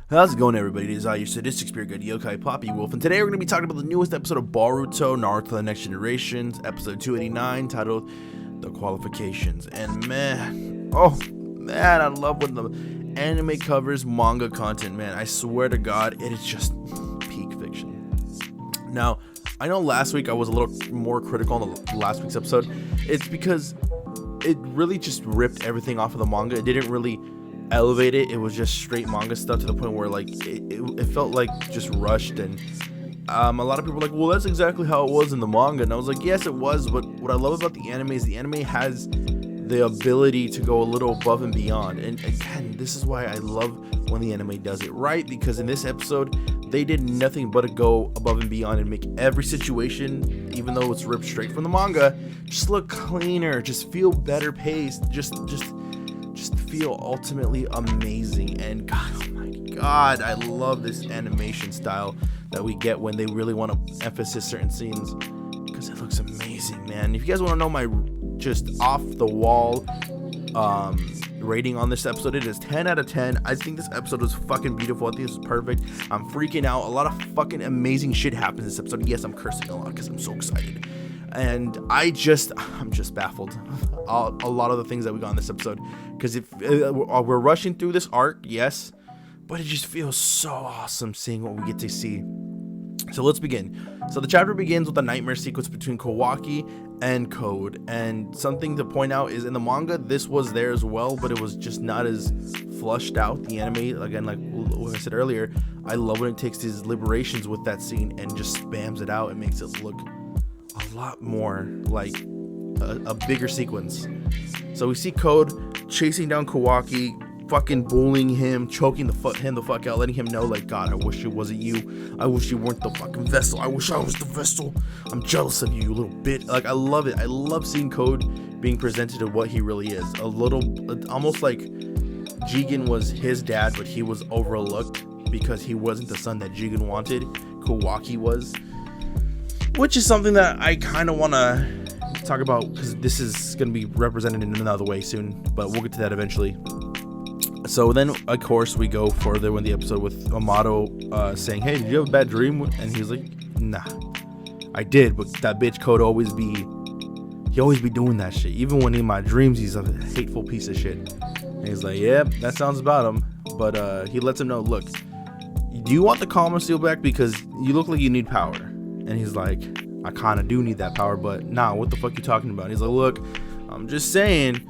How's it going, everybody? It is I, your sadistic spirit guide, Yokai Poppy Wolf, and today we're going to be talking about the newest episode of Boruto, Naruto The Next Generations, episode 289, titled The Qualifications. And man, I love when the anime covers manga content, man. I swear to God, it is just peak fiction. Now, I know last week I was a little more critical on the last week's episode. It's because it really just ripped everything off of the manga. It didn't really elevate it. It was just straight manga stuff to the point where like it felt like just rushed, and a lot of people were like, well, that's exactly how it was in the manga, and I was like, yes, it was. But what I love about the anime is the anime has the ability to go a little above and beyond, and again, this is why I love when the anime does it right, because in this episode they did nothing but to go above and beyond and make every situation, even though it's ripped straight from the manga, just look cleaner, just feel better paced, just feel ultimately amazing. And God, oh my God, I love this animation style that we get when they really want to emphasize certain scenes, because it looks amazing, man. If you guys want to know my just off the wall rating on this episode, it is 10 out of 10. I think this episode was fucking beautiful. I think this is perfect. I'm freaking out. A lot of fucking amazing shit happens in this episode. Yes, I'm cursing a lot because I'm so excited, and I'm just baffled. A lot of the things that we got in this episode, because if we're rushing through this arc, yes, but it just feels so awesome seeing what we get to see. So let's begin. So the chapter begins with a nightmare sequence between Kawaki and Code, and something to point out is in the manga this was there as well, but it was just not as flushed out. The anime, again, like what I said earlier, I love when it takes these liberations with that scene and just spams it out and makes it look a lot more like a bigger sequence. So we see Code chasing down Kawaki, fucking bullying him, choking him the fuck out, letting him know, like, God, I wish it wasn't you. I wish you weren't the fucking vessel. I wish I was the vessel. I'm jealous of you, you little bit. Like, I love it. I love seeing Code being presented to what he really is. A little, almost like Jigen was his dad, but he was overlooked because he wasn't the son that Jigen wanted. Kawaki was. Which is something that I kind of want to talk about, because this is going to be represented in another way soon, but we'll get to that eventually. So then, of course, we go further in the episode with Amado saying, hey, did you have a bad dream? And he's like, nah, I did, but that bitch Code always be doing that shit. Even when in my dreams, he's a hateful piece of shit. And he's like, yeah, that sounds about him. But he lets him know, look, do you want the Calm Seal back? Because you look like you need power. And he's like, I kind of do need that power, but nah, what the fuck you talking about? And he's like, look, I'm just saying,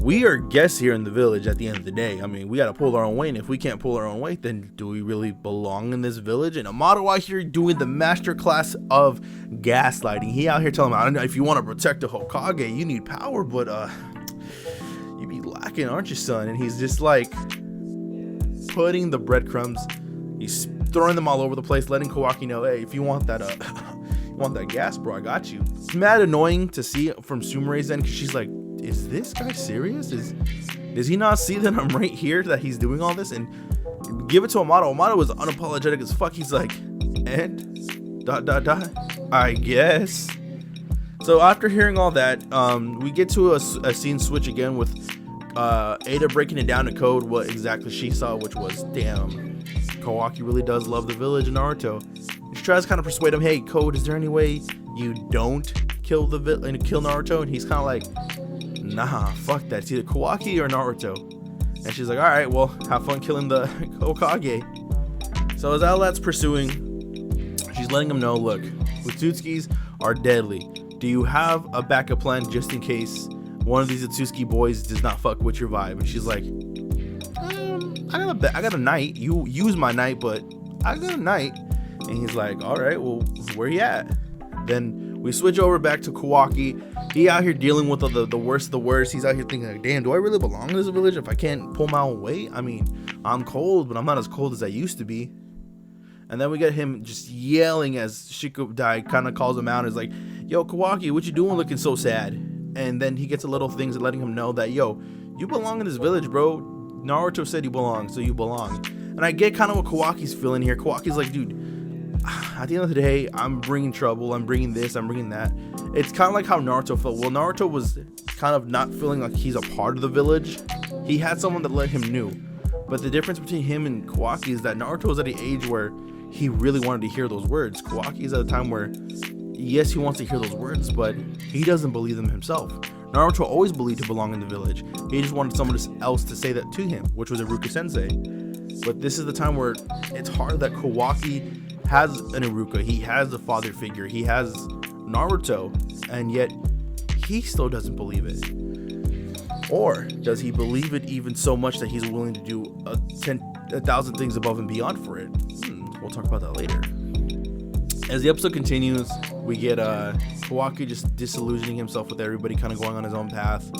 we are guests here in the village at the end of the day. I mean, we got to pull our own weight, and if we can't pull our own weight, then do we really belong in this village? And Amado out here doing the master class of gaslighting. He out here telling him, if you want to protect the Hokage, you need power, but you be lacking, aren't you, son? And he's just like putting the breadcrumbs, he's throwing them all over the place, letting Kawaki know, hey, if you want that gas, bro, I got you. It's mad annoying to see from Sumere's end, because she's like, is this guy serious? Does he not see that I'm right here, that he's doing all this? And give it to Amado. Amado was unapologetic as fuck. He's like, and ... I guess. So after hearing all that, we get to a scene switch again with Eida breaking it down to Code what exactly she saw, which was, damn, Kawaki really does love the village in Naruto. She tries to kind of persuade him, hey, Code, is there any way you don't kill Naruto? And he's kind of like, nah, fuck that. It's either Kawaki or Naruto. And she's like, all right, well, have fun killing the Hokage. So as Alat's pursuing, she's letting him know, look, Utsutskis are deadly. Do you have a backup plan just in case one of these Utsutsuki boys does not fuck with your vibe? And she's like, I got a knight. You use my knight, but I got a knight. And he's like, all right, well, where you at? Then we switch over back to Kawaki. He out here dealing with the worst of the worst. He's out here thinking, like, damn, do I really belong in this village if I can't pull my own weight? I mean, I'm cold, but I'm not as cold as I used to be. And then we get him just yelling as Shikudai kind of calls him out. Is like, yo, Kawaki, what you doing looking so sad? And then he gets a little things letting him know that, yo, you belong in this village, bro. Naruto said you belong, so you belong. And I get kind of what Kawaki's feeling here. Kawaki's like, dude, at the end of the day, I'm bringing trouble, I'm bringing this, I'm bringing that. It's kind of like how Naruto felt. Well, Naruto was kind of not feeling like he's a part of the village. He had someone that let him know. But the difference between him and Kawaki is that Naruto was at an age where he really wanted to hear those words. Kawaki is at a time where, yes, he wants to hear those words, but he doesn't believe them himself. Naruto always believed he belonged in the village. He just wanted someone else to say that to him, which was Iruka Sensei. But this is the time where it's hard that Kawaki has an Iruka. He has a father figure. He has Naruto, and yet he still doesn't believe it. Or does he believe it even so much that he's willing to do 1,000 things above and beyond for it? We'll talk about that later. As the episode continues, we get Kawaki just disillusioning himself with everybody, kind of going on his own path.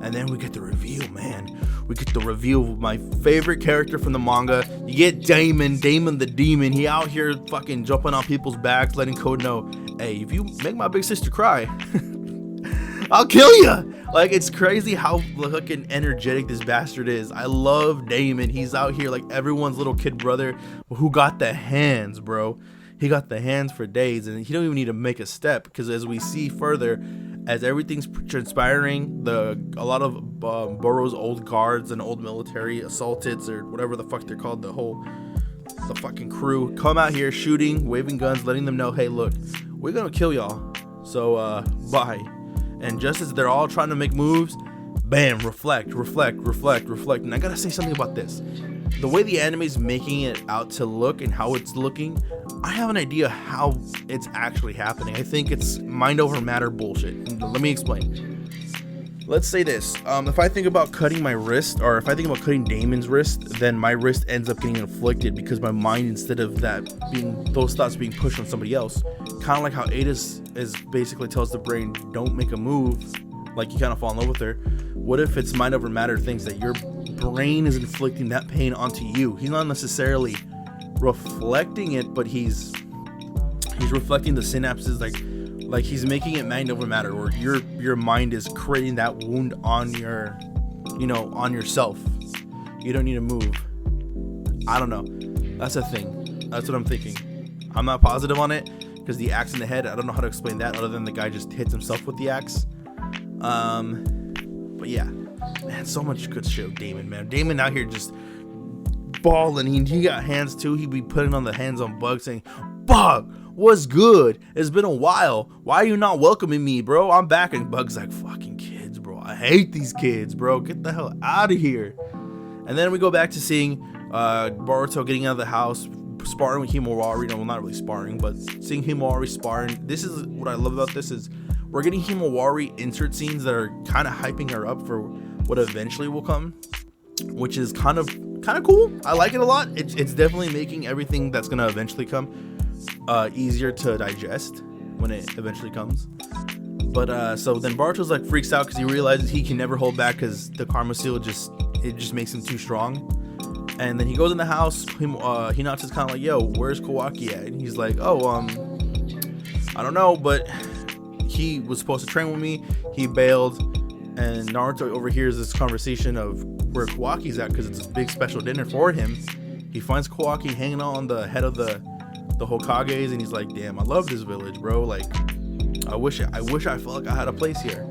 And then we get the reveal, man. We get the reveal of my favorite character from the manga. You get Damon the demon. He out here fucking jumping on people's backs, letting Code know, hey, if you make my big sister cry, I'll kill you. Like, it's crazy how fucking energetic this bastard is. I love Damon. He's out here like everyone's little kid brother who got the hands, bro. He got the hands for days, and he don't even need to make a step, because as we see further, as everything's transpiring, a lot of Boruto's old guards and old military assaulteds, or whatever the fuck they're called, the fucking crew, come out here shooting, waving guns, letting them know, hey, look, we're gonna kill y'all, so bye. And just as they're all trying to make moves, bam, reflect. And I gotta say something about this. The way the anime's making it out to look and how it's looking, I have an idea how it's actually happening. I think it's mind over matter bullshit. Let me explain. Let's say this. If I think about cutting my wrist, or if I think about cutting Damon's wrist, then my wrist ends up getting inflicted because my mind, instead of those thoughts being pushed on somebody else, kind of like how Eida is basically tells the brain, don't make a move, like you kind of fall in love with her. What if it's mind over matter things that your brain is inflicting that pain onto you? He's not necessarily reflecting it, but he's reflecting the synapses, like he's making it mind over matter, or your mind is creating that wound on on yourself. You don't need to move. I don't know. That's a thing. That's what I'm thinking. I'm not positive on it because the axe in the head, I don't know how to explain that other than the guy just hits himself with the axe. But yeah, man, so much good shit with Damon, man. Damon out here just balling. He got hands too. He be putting on the hands on Bug, saying, Bug, what's good? It's been a while. Why are you not welcoming me, bro? I'm back. And Bug's like, fucking kids, bro. I hate these kids, bro. Get the hell out of here. And then we go back to seeing Boruto getting out of the house, sparring with Himawari. No, well, not really sparring, but seeing Himawari sparring. This is what I love about this, is we're getting Himawari insert scenes that are kind of hyping her up for what eventually will come, which is kind of cool. I like it a lot. It's definitely making everything that's gonna eventually come easier to digest when it eventually comes. But so then Boruto's like freaks out because he realizes he can never hold back because the karma seal just makes him too strong. And then he goes in the house. Hinata's kind of like, yo, where's Kawaki at? And he's like, oh, I don't know, but he was supposed to train with me. He bailed. And Naruto overhears this conversation of where Kawaki's at because it's this big special dinner for him. He finds Kawaki hanging out on the head of the Hokages, and he's like, damn, I love this village, bro. Like, I wish I felt like I had a place here.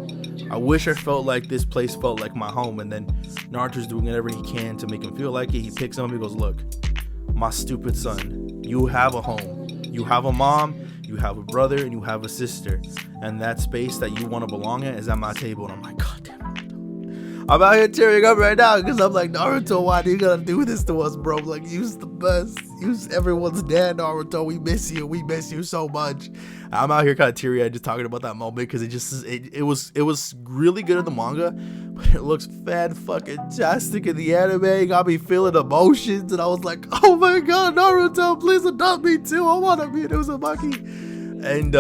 I wish I felt like this place felt like my home. And then Naruto's doing whatever he can to make him feel like it. He picks him up, he goes, look, my stupid son, you have a home. You have a mom, you have a brother, and you have a sister. And that space that you want to belong at is at my table. And I'm like, God damn, Naruto. I'm out here tearing up right now because I'm like, Naruto, why do you gotta do this to us, bro? Like, you's the best. You's everyone's dad, Naruto. We miss you. We miss you so much. I'm out here kind of teary-eyed just talking about that moment because it was really good in the manga, but it looks fan-fucking-tastic in the anime. It got me feeling emotions, and I was like, oh my god, Naruto, please adopt me too. I want to be an Uzumaki. And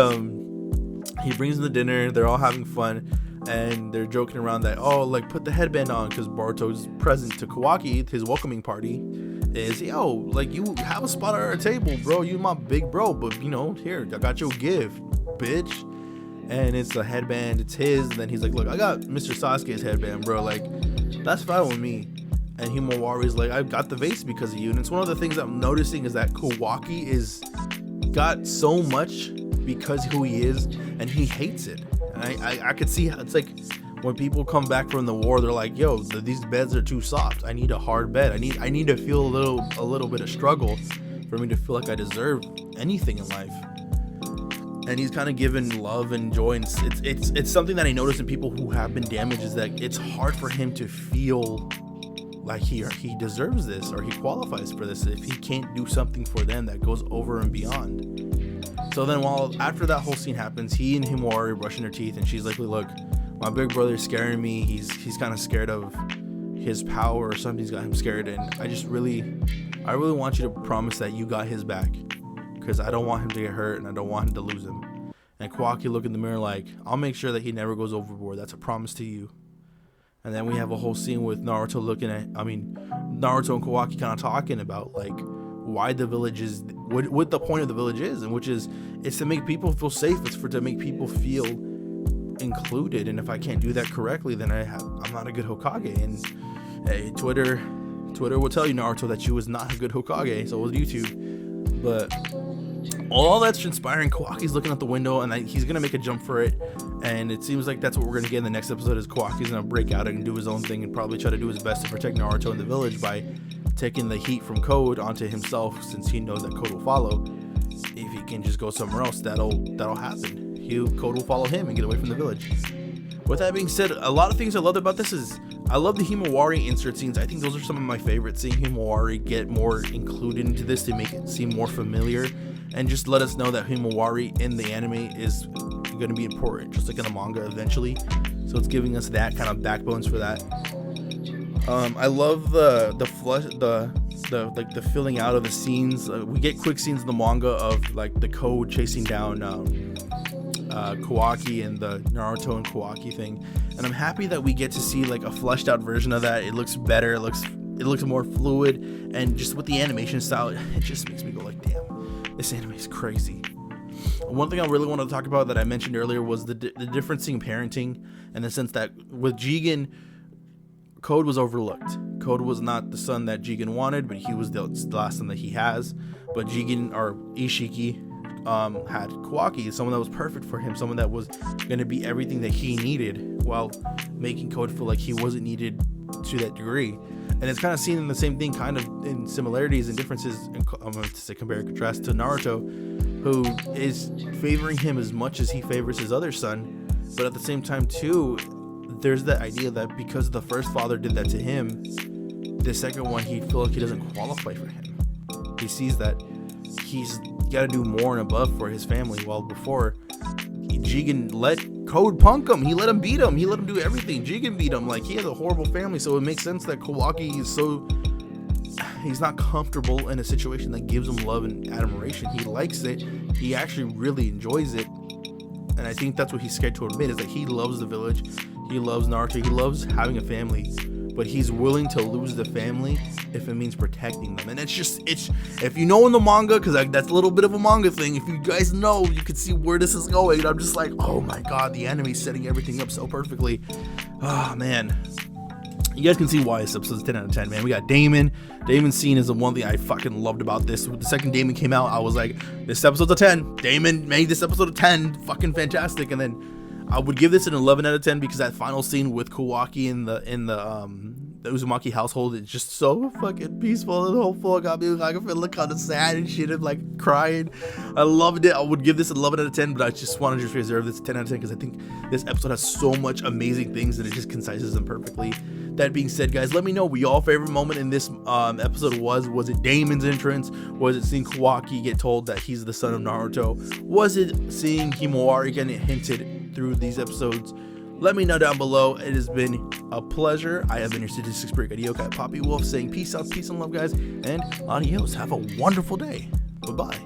he brings them the dinner. They're all having fun, and they're joking around that, oh, like, put the headband on, because Boruto's present to Kawaki, his welcoming party, is, yo, like, you have a spot at our table, bro. You my big bro, but, you know, here, I got your gift, bitch. And it's a headband, it's his. And then he's like, look, I got Mr. Sasuke's headband, bro. Like, that's fine with me. And Himawari's like, I got the vase because of you. And it's one of the things I'm noticing is that Kawaki is got so much because who he is, and he hates it. And I could see how it's like When people come back from the war, they're like, yo, these beds are too soft. I need a hard bed. I need to feel a little bit of struggle for me to feel like I deserve anything in life. And he's kind of given love and joy, and it's something that I noticed in people who have been damaged, is that it's hard for him to feel like he deserves this or he qualifies for this if he can't do something for them that goes over and beyond. So then after that whole scene happens, he and Himawari are brushing their teeth, and she's like, look, my big brother's scaring me. He's kind of scared of his power, or something's got him scared, and I really want you to promise that you got his back, because I don't want him to get hurt and I don't want him to lose him. And Kawaki look in the mirror like, I'll make sure that he never goes overboard. That's a promise to you. And then we have a whole scene with Naruto Naruto and Kawaki kind of talking about like why the village is, what the point of the village is, and which is, it's to make people feel safe. It's to make people feel included. And if I can't do that correctly, then I'm not a good Hokage. And hey, Twitter will tell you, Naruto, that you was not a good Hokage. So was YouTube. But all that's transpiring, Kawaki's looking out the window, and he's gonna make a jump for it, and it seems like that's what we're gonna get in the next episode. Is Kawaki's gonna break out and do his own thing and probably try to do his best to protect Naruto in the village by taking the heat from Code onto himself, since he knows that Code will follow. If he can just go somewhere else, that'll happen. Code will follow him and get away from the village. With that being said, a lot of things I loved about this is I love the Himawari insert scenes. I think those are some of my favorites. Seeing Himawari get more included into this to make it seem more familiar, and just let us know that Himawari in the anime is going to be important, just like in the manga eventually. So it's giving us that kind of backbones for that. I love the filling out of the scenes. We get quick scenes in the manga of like the Code chasing down Kawaki and the Naruto and Kawaki thing, and I'm happy that we get to see like a fleshed out version of that. It looks better, it looks more fluid, and just with the animation style, it just makes me go like, damn, this anime is crazy. One thing I really wanted to talk about that I mentioned earlier was the difference in parenting, in the sense that with Jigen, Code was overlooked. Code was not the son that Jigen wanted, but he was the last son that he has. But Jigen, or Ishiki, had Kawaki, someone that was perfect for him, someone that was going to be everything that he needed, while making Code feel like he wasn't needed to that degree. And it's kind of seen in the same thing, kind of in similarities and differences, I'm going to say compare and contrast to Naruto, who is favoring him as much as he favors his other son. But at the same time too, there's that idea that because the first father did that to him, the second one, he'd feel like he doesn't qualify for him. He sees that he's got to do more and above for his family, while before Jigen let Code punk him. He let him beat him. He let him do everything. Jigen beat him. Like, he has a horrible family, so it makes sense that Kawaki he's not comfortable in a situation that gives him love and admiration. He likes it. He actually really enjoys it. And I think that's what he's scared to admit, is that he loves the village. He loves Naruto. He loves having a family. But he's willing to lose the family if it means protecting them. And it's if you know in the manga, because that's a little bit of a manga thing, if you guys know, you can see where this is going. I'm just like, oh my god, the anime's setting everything up so perfectly. Oh man, you guys can see why this episode's 10 out of 10, man. We got Damon's scene is the one thing I fucking loved about this. When the second Damon came out, I was like, this episode's a 10. Damon made this episode a 10. Fucking fantastic. And then I would give this an 11 out of 10 because that final scene with Kawaki in the Uzumaki household is just so fucking peaceful and hopeful. It got me like, I feel kind of sad and shit and like crying. I loved it. I would give this an 11 out of 10, but I just want to reserve this 10 out of 10 because I think this episode has so much amazing things and it just concises them perfectly. That being said, guys, let me know what your favorite moment in this episode was. Was it Damon's entrance? Was it seeing Kawaki get told that he's the son of Naruto? Was it seeing Himawari getting hinted through these episodes? Let me know down below. It has been a pleasure. I have been your statistics break Yokai Poppy Wolf saying peace out, peace and love, guys, and adios. Have a wonderful day. Bye-bye.